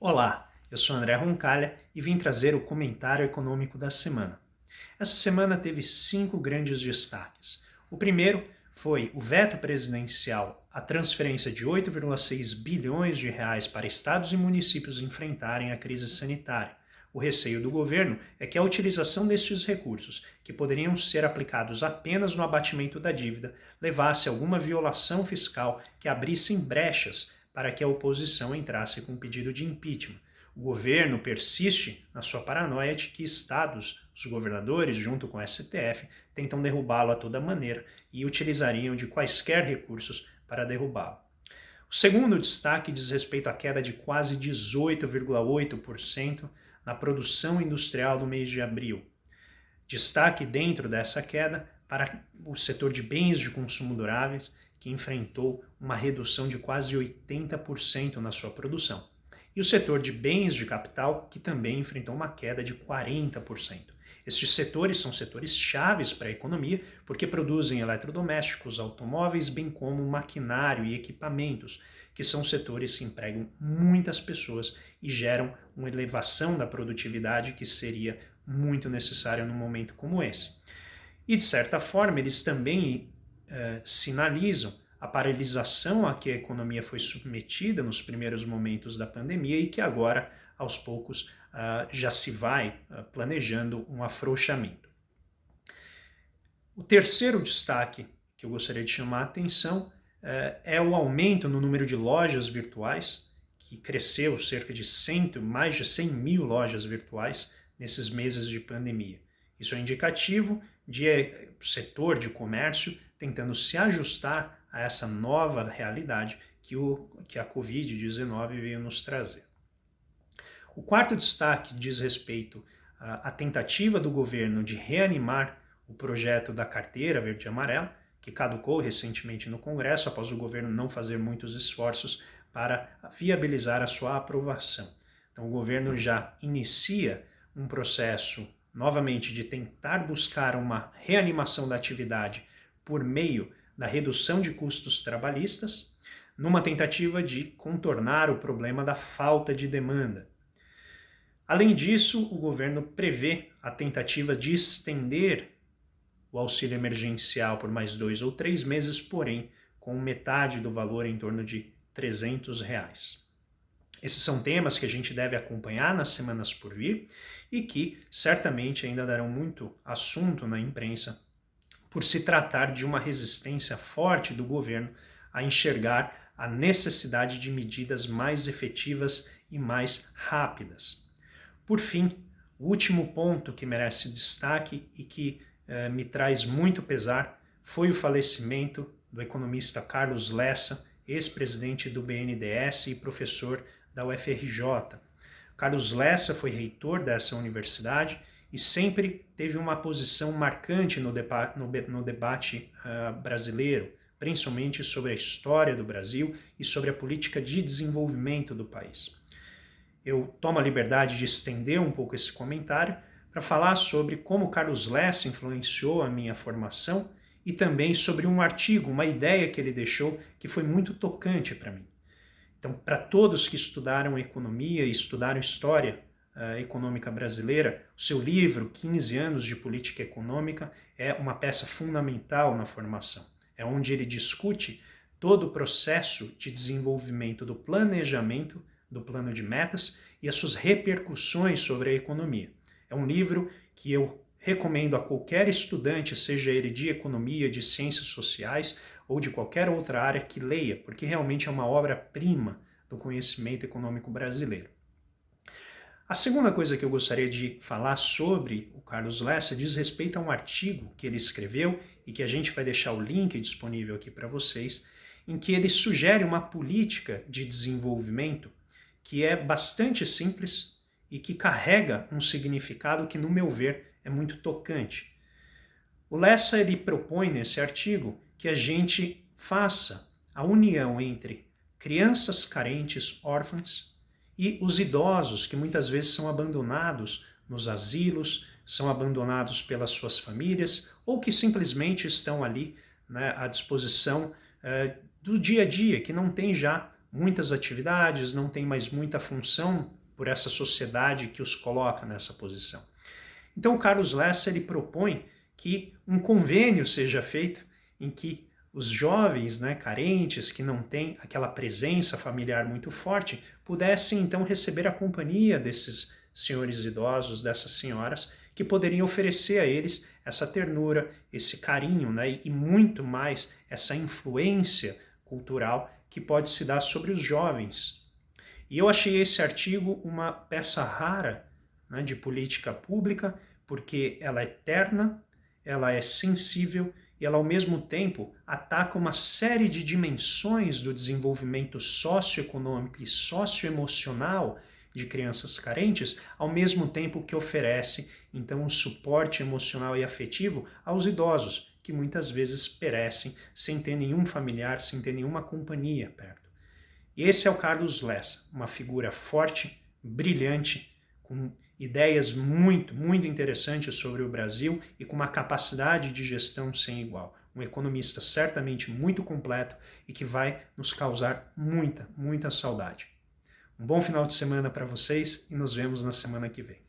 Olá, eu sou André Roncalha e vim trazer o comentário econômico da semana. Essa semana teve 5 grandes destaques. O primeiro foi o veto presidencial à transferência de 8,6 bilhões de reais para estados e municípios enfrentarem a crise sanitária. O receio do governo é que a utilização destes recursos, que poderiam ser aplicados apenas no abatimento da dívida, levasse a alguma violação fiscal que abrissem brechas para que a oposição entrasse com um pedido de impeachment. O governo persiste na sua paranoia de que estados, os governadores, junto com o STF, tentam derrubá-lo a toda maneira e utilizariam de quaisquer recursos para derrubá-lo. O segundo destaque diz respeito à queda de quase 18,8% na produção industrial do mês de abril. Destaque dentro dessa queda para o setor de bens de consumo duráveis, que enfrentou uma redução de quase 80% na sua produção. E o setor de bens de capital, que também enfrentou uma queda de 40%. Estes setores são setores chaves para a economia porque produzem eletrodomésticos, automóveis, bem como maquinário e equipamentos, que são setores que empregam muitas pessoas e geram uma elevação da produtividade que seria muito necessária num momento como esse. E, de certa forma, eles também sinalizam a paralisação a que a economia foi submetida nos primeiros momentos da pandemia e que agora, aos poucos, já se vai planejando um afrouxamento. O terceiro destaque que eu gostaria de chamar a atenção é o aumento no número de lojas virtuais, que cresceu cerca de mais de 100 mil lojas virtuais nesses meses de pandemia. Isso é indicativo de setor de comércio tentando se ajustar a essa nova realidade que a Covid-19 veio nos trazer. O quarto destaque diz respeito à tentativa do governo de reanimar o projeto da carteira verde e amarela, que caducou recentemente no Congresso após o governo não fazer muitos esforços para viabilizar a sua aprovação. Então o governo já inicia um processo novamente de tentar buscar uma reanimação da atividade por meio da redução de custos trabalhistas, numa tentativa de contornar o problema da falta de demanda. Além disso, o governo prevê a tentativa de estender o auxílio emergencial por mais 2 ou 3 meses, porém com metade do valor, em torno de R$300. Esses são temas que a gente deve acompanhar nas semanas por vir e que certamente ainda darão muito assunto na imprensa por se tratar de uma resistência forte do governo a enxergar a necessidade de medidas mais efetivas e mais rápidas. Por fim, o último ponto que merece destaque e que me traz muito pesar foi o falecimento do economista Carlos Lessa, ex-presidente do BNDES e professor da UFRJ. Carlos Lessa foi reitor dessa universidade e sempre teve uma posição marcante no debate brasileiro, principalmente sobre a história do Brasil e sobre a política de desenvolvimento do país. Eu tomo a liberdade de estender um pouco esse comentário para falar sobre como Carlos Lessa influenciou a minha formação e também sobre um artigo, uma ideia que ele deixou que foi muito tocante para mim. Então, para todos que estudaram economia e estudaram história econômica brasileira, o seu livro, 15 anos de política econômica, é uma peça fundamental na formação. É onde ele discute todo o processo de desenvolvimento do planejamento, do plano de metas e as suas repercussões sobre a economia. É um livro que eu recomendo a qualquer estudante, seja ele de economia, de ciências sociais ou de qualquer outra área, que leia, porque realmente é uma obra-prima do conhecimento econômico brasileiro. A segunda coisa que eu gostaria de falar sobre o Carlos Lessa diz respeito a um artigo que ele escreveu e que a gente vai deixar o link disponível aqui para vocês, em que ele sugere uma política de desenvolvimento que é bastante simples e que carrega um significado que, no meu ver, é muito tocante. O Lessa ele propõe nesse artigo que a gente faça a união entre crianças carentes, órfãs, e os idosos, que muitas vezes são abandonados nos asilos, são abandonados pelas suas famílias, ou que simplesmente estão ali, né, à disposição do dia a dia, que não tem já muitas atividades, não têm mais muita função por essa sociedade que os coloca nessa posição. Então o Carlos Lessa ele propõe que um convênio seja feito em que os jovens, né, carentes, que não têm aquela presença familiar muito forte, pudessem então receber a companhia desses senhores idosos, dessas senhoras, que poderiam oferecer a eles essa ternura, esse carinho, né, e muito mais essa influência cultural que pode se dar sobre os jovens. E eu achei esse artigo uma peça rara, né, de política pública, porque ela é terna, ela é sensível e ela, ao mesmo tempo, ataca uma série de dimensões do desenvolvimento socioeconômico e socioemocional de crianças carentes, ao mesmo tempo que oferece, então, um suporte emocional e afetivo aos idosos, que muitas vezes perecem sem ter nenhum familiar, sem ter nenhuma companhia perto. E esse é o Carlos Lessa, uma figura forte, brilhante, com ideias muito, muito interessantes sobre o Brasil e com uma capacidade de gestão sem igual. Um economista certamente muito completo e que vai nos causar muita, muita saudade. Um bom final de semana para vocês e nos vemos na semana que vem.